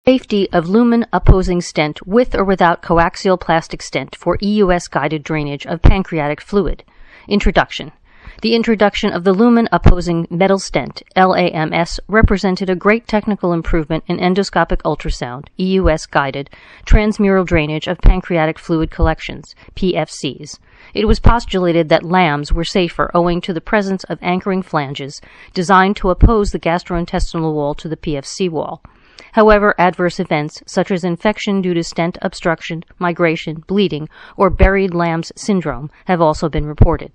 Safety of lumen-apposing stent with or without coaxial plastic stent for EUS-guided drainage of pancreatic fluid. Introduction. The introduction of the lumen-apposing metal stent, LAMS, represented a great technical improvement in endoscopic ultrasound, EUS-guided, transmural drainage of pancreatic fluid collections, PFCs. It was postulated that LAMS were safer owing to the presence of anchoring flanges designed to oppose the gastrointestinal wall to the PFC wall. However, adverse events such as infection due to stent obstruction, migration, bleeding, or buried LAMS syndrome have also been reported.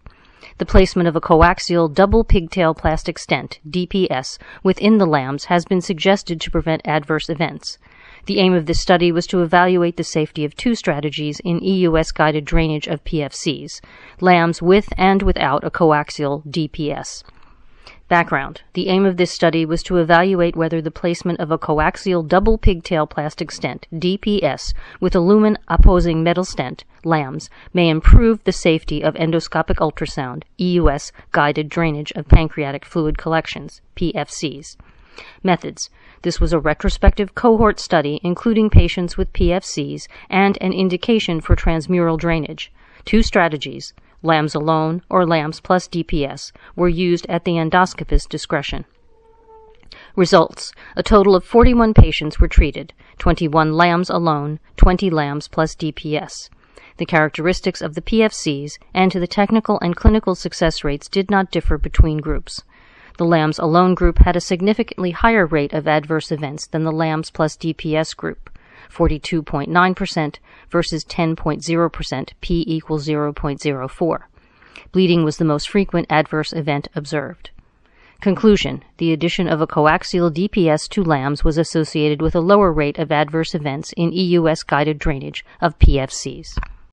The placement of a coaxial double pigtail plastic stent, DPS, within the LAMS has been suggested to prevent adverse events. The aim of this study was to evaluate the safety of two strategies in EUS-guided drainage of PFCs, LAMS with and without a coaxial DPS. Background. The aim of this study was to evaluate whether the placement of a coaxial double pigtail plastic stent, DPS, with a lumen-apposing metal stent, LAMS, may improve the safety of endoscopic ultrasound, EUS-guided drainage of pancreatic fluid collections, PFCs. Methods. This was a retrospective cohort study including patients with PFCs and an indication for transmural drainage. Two strategies, LAMS alone or LAMS plus DPS, were used at the endoscopist's discretion. Results. A total of 41 patients were treated, 21 LAMS alone, 20 LAMS plus DPS. The characteristics of the PFCs and the technical and clinical success rates did not differ between groups. The LAMS alone group had a significantly higher rate of adverse events than the LAMS plus DPS group, 42.9% versus 10.0%, p equals 0.04. Bleeding was the most frequent adverse event observed. Conclusion. The addition of a coaxial DPS to LAMS was associated with a lower rate of adverse events in EUS-guided drainage of PFCs.